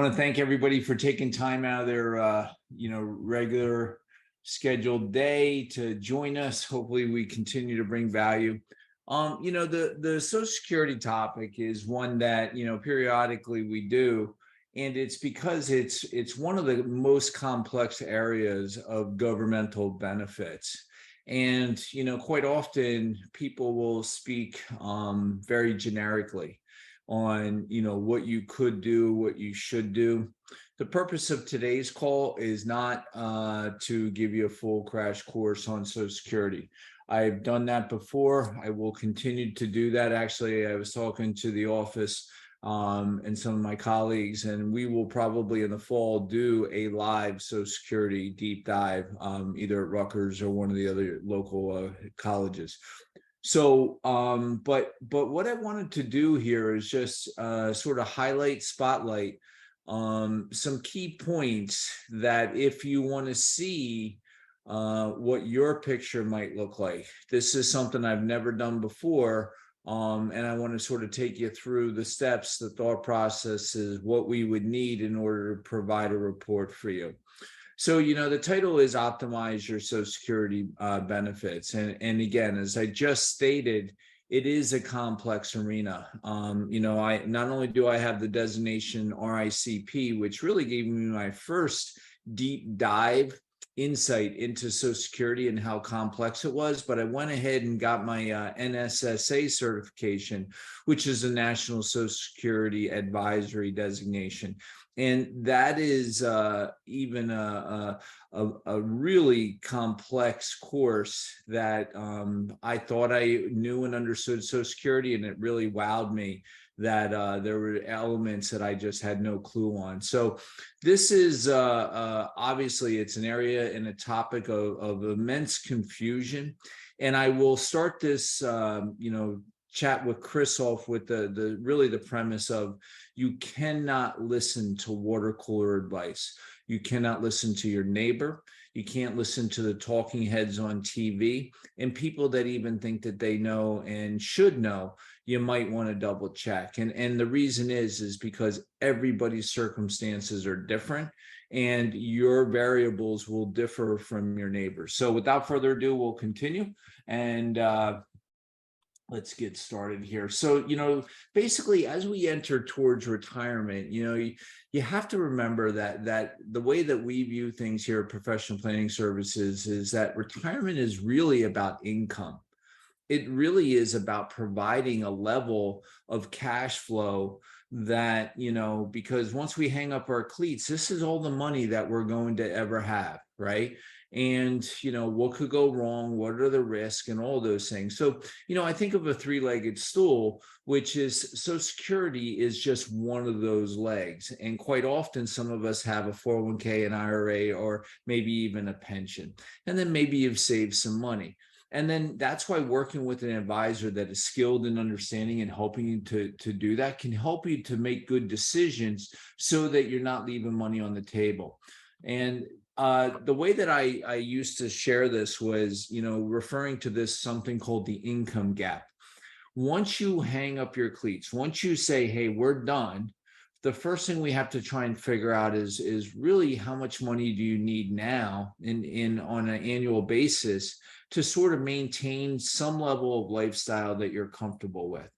I want to thank everybody for taking time out of their, regular scheduled day to join us. Hopefully, we continue to bring value. The Social Security topic is one that periodically we do, and it's because it's one of the most complex areas of governmental benefits. And quite often people will speak very generically on what you could do, what you should do. The purpose of today's call is not to give you a full crash course on Social Security. I've done that before. I will continue to do that. Actually, I was talking to the office and some of my colleagues, and we will probably in the fall do a live Social Security deep dive, either at Rutgers or one of the other local colleges. So, but what I wanted to do here is just sort of spotlight some key points that if you want to see what your picture might look like. This is something I've never done before, and I want to sort of take you through the steps, the thought processes, what we would need in order to provide a report for you. So, the title is Optimize Your Social Security Benefits. And again, as I just stated, it is a complex arena. I not only do I have the designation RICP, which really gave me my first deep dive insight into Social Security and how complex it was, but I went ahead and got my NSSA certification, which is a National Social Security Advisory designation. And that is even a really complex course that I thought I knew and understood Social Security, and it really wowed me that there were elements that I just had no clue on. So this is obviously it's an area and a topic of immense confusion. And I will start this, chat with Chris off with the premise of you cannot listen to water cooler advice. You cannot listen to your neighbor. You can't listen to the talking heads on TV and people that even think that they know and should know. You might want to double check. And the reason is because everybody's circumstances are different and your variables will differ from your neighbors. So without further ado, we'll continue and let's get started here. So, basically, as we enter towards retirement, you have to remember that the way that we view things here at Professional Planning Services is that retirement is really about income. It really is about providing a level of cash flow that, because once we hang up our cleats, this is all the money that we're going to ever have, right? And what could go wrong, what are the risks, and all those things. So I think of a three-legged stool, which is Social Security is just one of those legs. And quite often some of us have a 401k, an IRA, or maybe even a pension, and then maybe you've saved some money. And then that's why working with an advisor that is skilled in understanding and helping you to do that can help you to make good decisions so that you're not leaving money on the table. And the way that I used to share this was, referring to this something called the income gap. Once you hang up your cleats, once you say, hey, we're done, the first thing we have to try and figure out is really how much money do you need now on an annual basis to sort of maintain some level of lifestyle that you're comfortable with.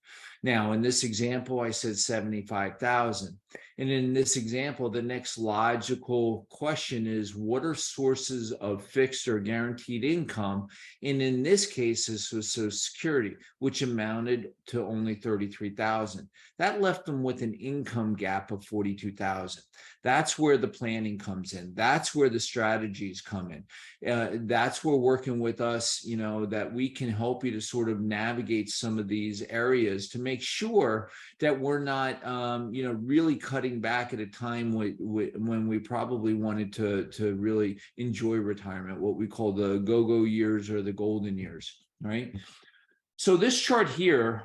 Now, in this example, I said 75,000. And in this example, the next logical question is, what are sources of fixed or guaranteed income? And in this case, this was Social Security, which amounted to only 33,000. That left them with an income gap of 42,000. That's where the planning comes in. That's where the strategies come in. That's where working with us, that we can help you to sort of navigate some of these areas to make sure that we're not, really cutting back at a time when we probably wanted to really enjoy retirement, what we call the go-go years or the golden years, right? So this chart here,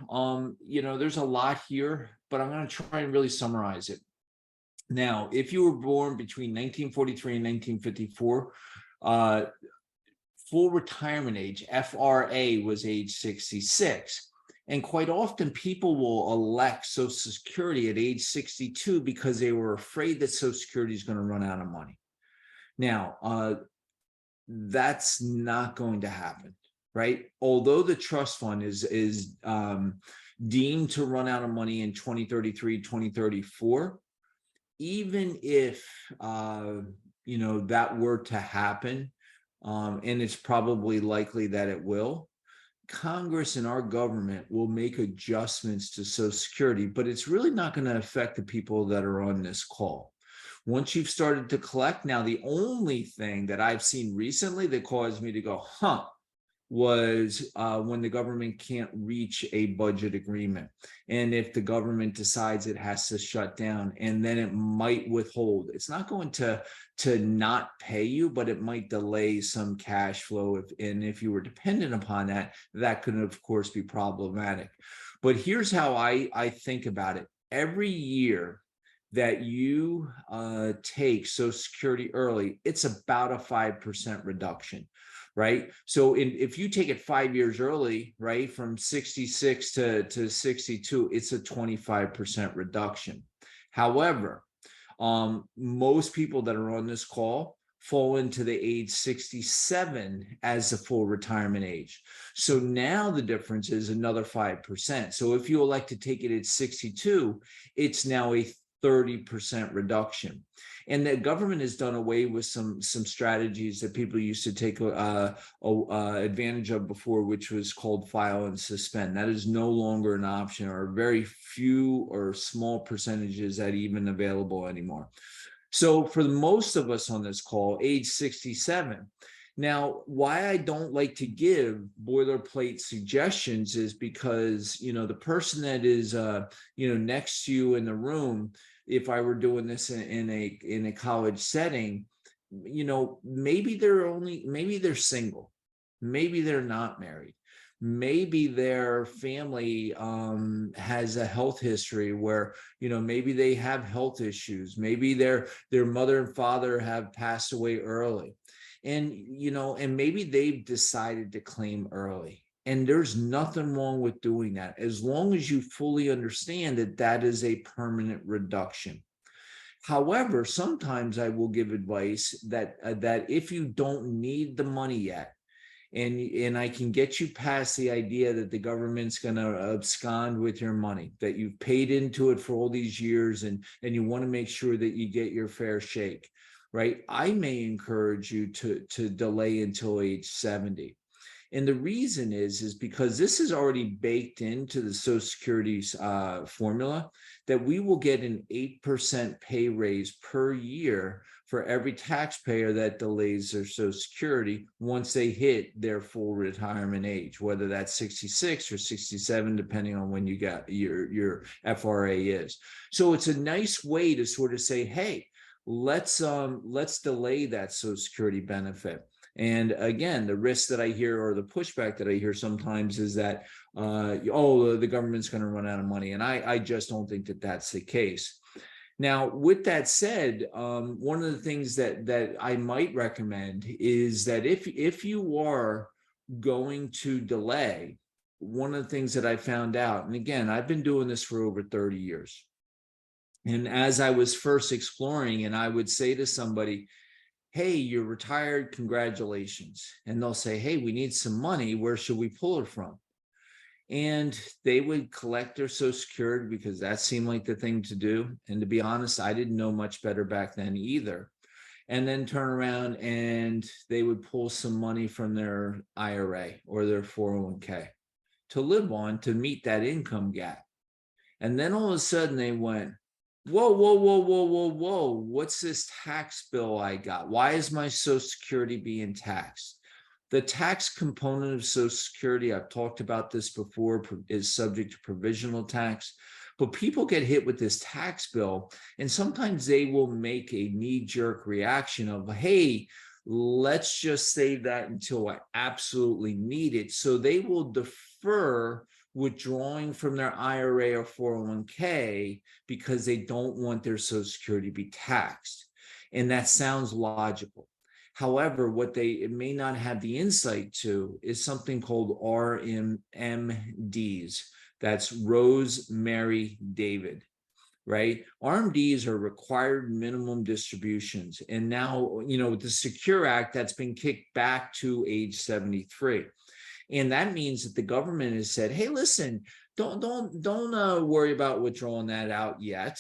there's a lot here, but I'm going to try and really summarize it. Now, if you were born between 1943 and 1954, full retirement age, FRA, was age 66. And quite often people will elect Social Security at age 62 because they were afraid that Social Security is going to run out of money. Now, that's not going to happen, right? Although the trust fund is deemed to run out of money in 2033, 2034, even if that were to happen, and it's probably likely that it will, Congress and our government will make adjustments to Social Security, but it's really not going to affect the people that are on this call. Once you've started to collect, now the only thing that I've seen recently that caused me to go, was when the government can't reach a budget agreement. And if the government decides it has to shut down, and then it might withhold, it's not going to not pay you, but it might delay some cash flow. And if you were dependent upon that, that could, of course, be problematic. But here's how I think about it. Every year that you take Social Security early, it's about a 5% reduction, right? So if you take it 5 years early, right, from 66 to 62, it's a 25% reduction. However, most people that are on this call fall into the age 67 as the full retirement age. So now the difference is another 5%. So if you elect to take it at 62, it's now a 30% reduction. And the government has done away with some strategies that people used to take advantage of before, which was called file and suspend. That is no longer an option, or very few or small percentages that even available anymore. So for most of us on this call, age 67. Now, why I don't like to give boilerplate suggestions is because, the person that is, next to you in the room, if I were doing this in a college setting, maybe they're single, maybe they're not married, maybe their family has a health history where, maybe they have health issues, maybe their mother and father have passed away early. And, and maybe they've decided to claim early. And there's nothing wrong with doing that, as long as you fully understand that that is a permanent reduction. However, sometimes I will give advice that if you don't need the money yet, and I can get you past the idea that the government's going to abscond with your money, that you've paid into it for all these years, and you want to make sure that you get your fair shake, right? I may encourage you to delay until age 70. And the reason is because this is already baked into the Social Security's formula, that we will get an 8% pay raise per year for every taxpayer that delays their Social Security once they hit their full retirement age, whether that's 66 or 67, depending on when you got your FRA is. So it's a nice way to sort of say, hey, let's delay that Social Security benefit. And again, the risk that I hear, or the pushback that I hear sometimes, is that, the government's going to run out of money. And I just don't think that that's the case. Now, with that said, one of the things that I might recommend is that if you are going to delay, one of the things that I found out, and again, I've been doing this for over 30 years. And as I was first exploring, and I would say to somebody, hey, you're retired, congratulations. And they'll say, hey, we need some money. Where should we pull it from? And they would collect their Social Security because that seemed like the thing to do. And to be honest, I didn't know much better back then either. And then turn around and they would pull some money from their IRA or their 401k to live on, to meet that income gap. And then all of a sudden they went, whoa, whoa, whoa, whoa, whoa, whoa. What's this tax bill I got? Why is my Social Security being taxed? The tax component of Social Security, I've talked about this before, is subject to provisional tax. But people get hit with this tax bill, and sometimes they will make a knee-jerk reaction of, hey, let's just save that until I absolutely need it. So they will defer withdrawing from their IRA or 401k because they don't want their Social Security to be taxed. And that sounds logical. However, what they may not have the insight to is something called RMDs, That's Rose Mary David, right? RMDs are required minimum distributions. And now, with the Secure Act, that's been kicked back to age 73. And that means that the government has said, hey, listen, don't worry about withdrawing that out yet.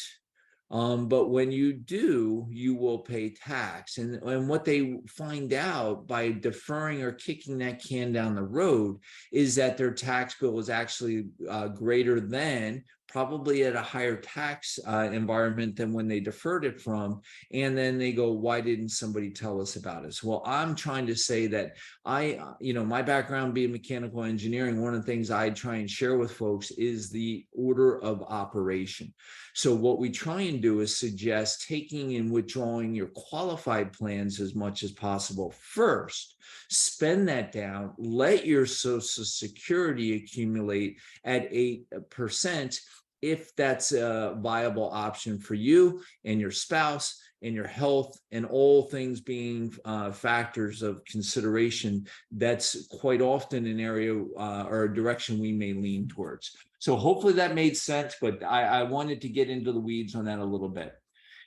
But when you do, you will pay tax. And what they find out by deferring or kicking that can down the road is that their tax bill is actually greater than, probably at a higher tax environment than when they deferred it from. And then they go, why didn't somebody tell us about it? Well, I'm trying to say that my background being mechanical engineering, one of the things I try and share with folks is the order of operation. So what we try and do is suggest taking and withdrawing your qualified plans as much as possible first. Spend that down, let your Social Security accumulate at 8%, if that's a viable option for you and your spouse and your health, and all things being factors of consideration. That's quite often an area or a direction we may lean towards. So hopefully that made sense, but I wanted to get into the weeds on that a little bit.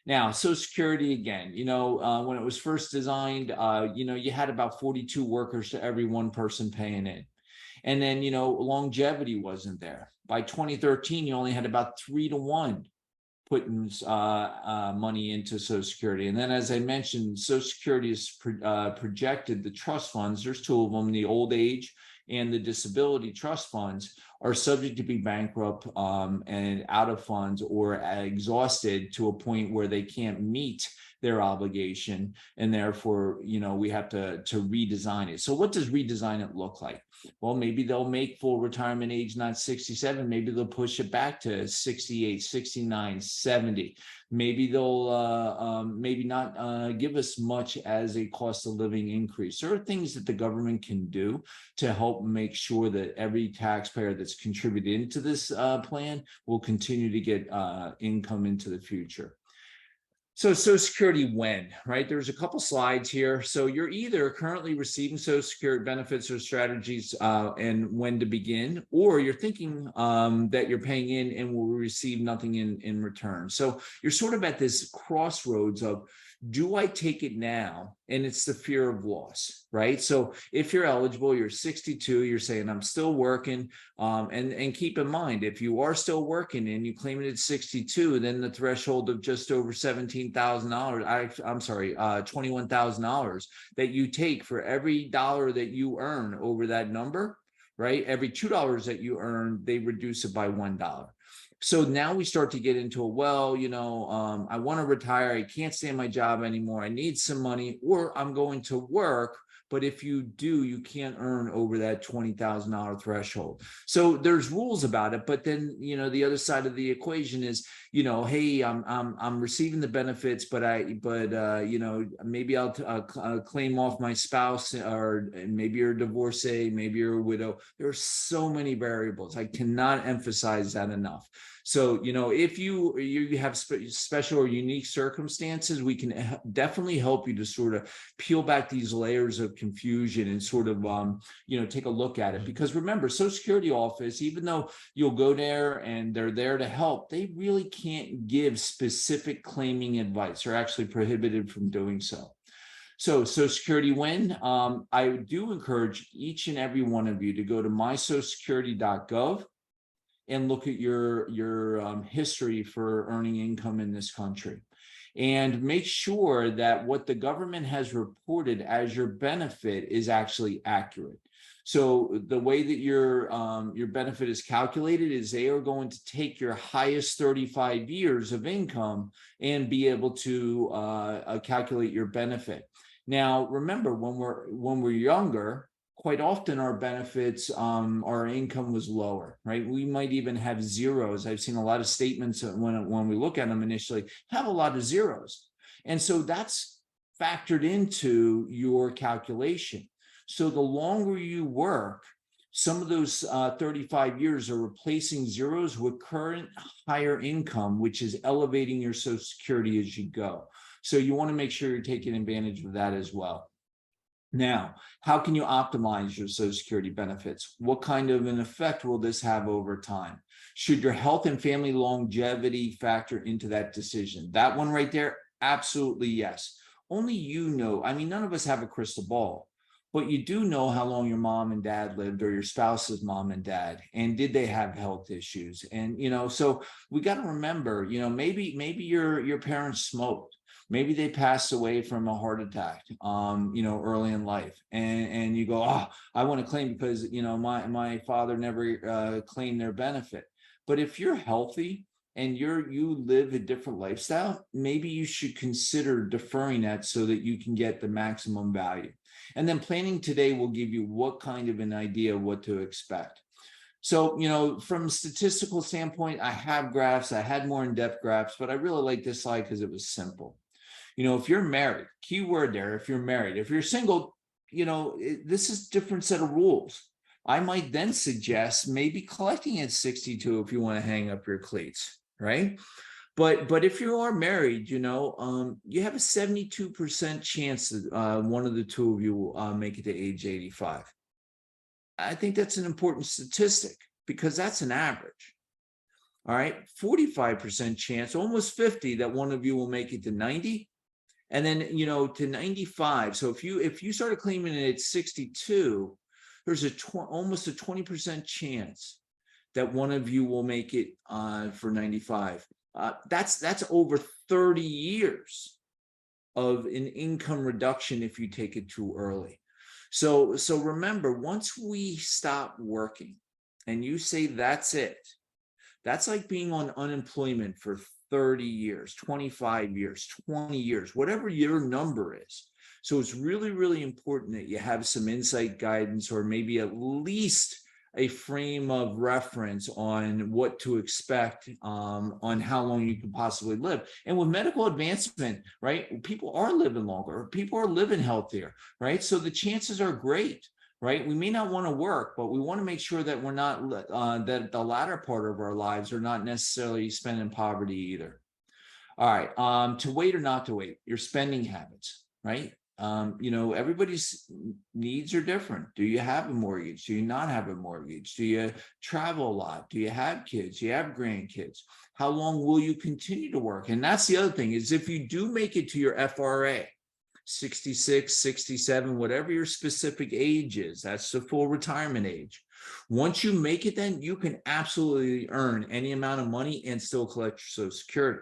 Now, Social Security, again, when it was first designed, you had about 42 workers to every one person paying in. And then, longevity wasn't there. By 2013, you only had about 3 to 1 putting money into Social Security. And then, as I mentioned, Social Security is projected, the trust funds, there's two of them, the old age and the disability trust funds, are subject to be bankrupt and out of funds or exhausted to a point where they can't meet their obligation, and therefore, we have to redesign it. So what does redesign it look like? Well, maybe they'll make full retirement age not 67, maybe they'll push it back to 68, 69, 70. Maybe they'll maybe not give us much as a cost of living increase. There are things that the government can do to help make sure that every taxpayer that's contributed into this plan will continue to get income into the future. So Social Security when, right? There's a couple slides here. So you're either currently receiving Social Security benefits or strategies and when to begin, or you're thinking that you're paying in and will receive nothing in return. So you're sort of at this crossroads of, do I take it now? And it's the fear of loss, right? So if you're eligible, you're 62, you're saying, I'm still working. And keep in mind, if you are still working and you claim it at 62, then the threshold of just over $17,000, I'm sorry, $21,000 that you take for every dollar that you earn over that number, right? Every $2 that you earn, they reduce it by $1. So now we start to get into I want to retire. I can't stay in my job anymore. I need some money, or I'm going to work. But if you do, you can't earn over that $20,000 threshold. So there's rules about it. But then, the other side of the equation is, hey, I'm receiving the benefits, but maybe I'll claim off my spouse, or maybe you're a divorcee, maybe you're a widow. There are so many variables. I cannot emphasize that enough. So, if you have special or unique circumstances, we can definitely help you to sort of peel back these layers of confusion and sort of, take a look at it. Because remember, Social Security office, even though you'll go there and they're there to help, they really can't give specific claiming advice. They're actually prohibited from doing so. So Social Security when, I do encourage each and every one of you to go to mysocialsecurity.gov and look at your history for earning income in this country, and make sure that what the government has reported as your benefit is actually accurate. So the way that your benefit is calculated is they are going to take your highest 35 years of income and be able to calculate your benefit. Now, remember, when we're younger, quite often our benefits, our income was lower, right? We might even have zeros. I've seen a lot of statements when we look at them initially, have a lot of zeros. And so that's factored into your calculation. So the longer you work, some of those 35 years are replacing zeros with current higher income, which is elevating your Social Security as you go. So you want to make sure you're taking advantage of that as well. Now, how can you optimize your Social Security benefits? What kind of an effect will this have over time? Should your health and family longevity factor into that decision? That one right there, absolutely yes. Only you know. I mean, none of us have a crystal ball, but you do know how long your mom and dad lived, or your spouse's mom and dad, and did they have health issues? And so we got to remember, maybe your parents smoked. Maybe they passed away from a heart attack, early in life, and you go, oh, I want to claim because my father never claimed their benefit. But if you're healthy and you live a different lifestyle, maybe you should consider deferring that so that you can get the maximum value. And then planning today will give you what kind of an idea of what to expect. So, from a statistical standpoint, I have graphs. I had more in-depth graphs, but I really like this slide because it was simple. If you're married, keyword there, if you're married, if you're single, this is a different set of rules. I might then suggest maybe collecting at 62 if you want to hang up your cleats, right? But if you are married, you have a 72% chance that one of the two of you will make it to age 85. I think that's an important statistic because that's an average. All right, 45% chance, almost 50, that one of you will make it to 90. And then, to 95. So if you started claiming it at 62, there's almost a 20% chance that one of you will make it for 95. That's over 30 years of an income reduction if you take it too early. So remember, once we stop working and you say that's it, that's like being on unemployment for 30 years, 25 years, 20 years, whatever your number is. So it's really, really important that you have some insight guidance, or maybe at least a frame of reference on what to expect, on how long you can possibly live. And with medical advancement, right, people are living longer, people are living healthier, right? So the chances are great. Right? We may not want to work, but we want to make sure that we're not, that the latter part of our lives are not necessarily spent in poverty either. All right. To wait or not to wait, your spending habits, right? Everybody's needs are different. Do you have a mortgage? Do you not have a mortgage? Do you travel a lot? Do you have kids? Do you have grandkids? How long will you continue to work? And that's the other thing, is if you do make it to your FRA, 66, 67, whatever your specific age is, that's the full retirement age. Once you make it, then you can absolutely earn any amount of money and still collect your Social Security.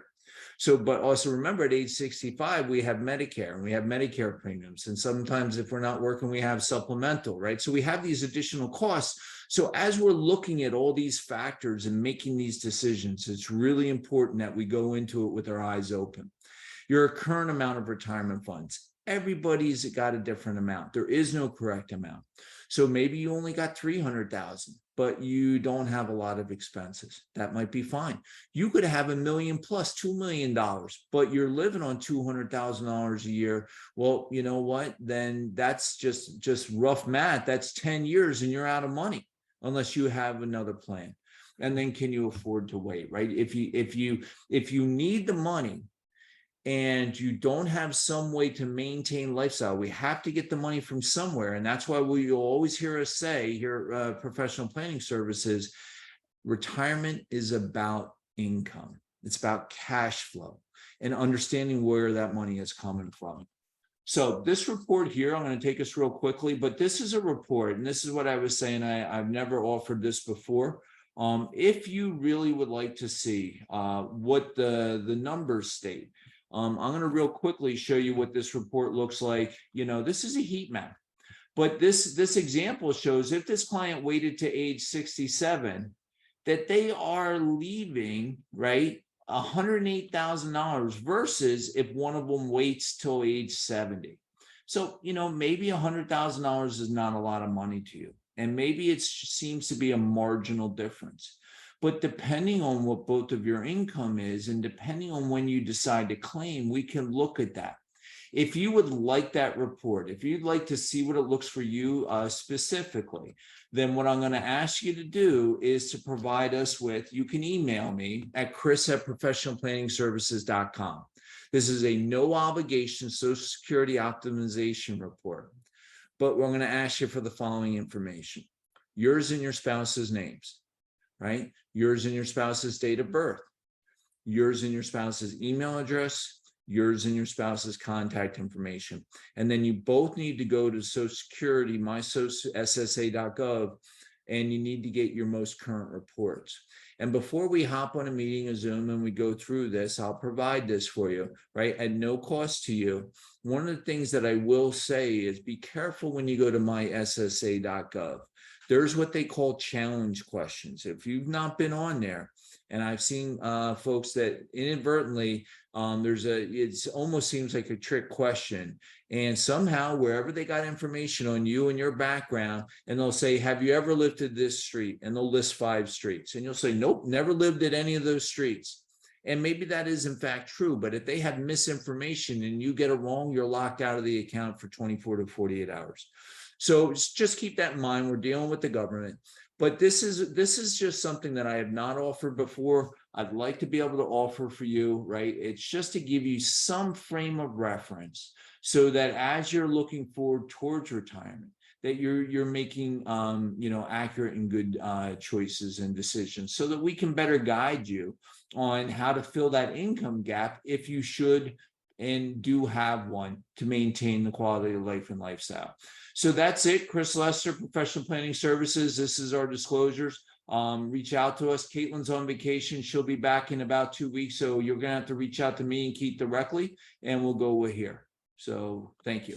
So, but also remember, at age 65, we have Medicare and we have Medicare premiums. And sometimes if we're not working, we have supplemental, right? So we have these additional costs. So as we're looking at all these factors and making these decisions, it's really important that we go into it with our eyes open. Your current amount of retirement funds. Everybody's got a different amount. There is no correct amount. So maybe you only got 300,000, but you don't have a lot of expenses. That might be fine. You could have $1 million plus $2 million, but you're living on $200,000 a year. Well, you know what? Then that's just rough math. That's 10 years and you're out of money unless you have another plan. And then can you afford to wait, right? If you need the money, and you don't have some way to maintain lifestyle, we have to get the money from somewhere. And that's why you'll always hear us say here, professional planning services, retirement is about income. It's about cash flow and understanding where that money is coming from. So this report here, I'm going to take us real quickly, but this is a report, and this is what I was saying. I've never offered this before. If you really would like to see what the numbers state, I'm going to real quickly show you what this report looks like. This is a heat map, but this example shows if this client waited to age 67, that they are leaving, right, $108,000 versus if one of them waits till age 70. So, maybe $100,000 is not a lot of money to you. And maybe it seems to be a marginal difference. But depending on what both of your income is, and depending on when you decide to claim, we can look at that. If you would like that report, if you'd like to see what it looks for you specifically, then what I'm going to ask you to do is to provide us with, you can email me at chris@professionalplanningservices.com. This is a no obligation Social Security optimization report. but we're going to ask you for the following information: yours and your spouse's names, right? Yours and your spouse's date of birth, yours and your spouse's email address, yours and your spouse's contact information. And then you both need to go to Social Security, myssa.gov, and you need to get your most current reports. And before we hop on a meeting, a Zoom, and we go through this, I'll provide this for you, right, at no cost to you. One of the things that I will say is be careful when you go to myssa.gov. There's what they call challenge questions. If you've not been on there, and I've seen folks that inadvertently, it almost seems like a trick question. And somehow, wherever they got information on you and your background, and they'll say, have you ever lived at this street? And they'll list 5 streets. And you'll say, nope, never lived at any of those streets. And maybe that is in fact true, but if they have misinformation and you get it wrong, you're locked out of the account for 24 to 48 hours. So just keep that in mind. We're dealing with the government. But this is just something that I have not offered before. I'd like to be able to offer for you, right? It's just to give you some frame of reference so that as you're looking forward towards retirement, that you're making accurate and good choices and decisions, so that we can better guide you on how to fill that income gap if you should and do have one, to maintain the quality of life and lifestyle. So that's it. Chris Lester, Professional Planning Services. This is our disclosures. Reach out to us. Caitlin's on vacation. She'll be back in about 2 weeks. So you're going to have to reach out to me and Keith directly, and we'll go with here. So thank you.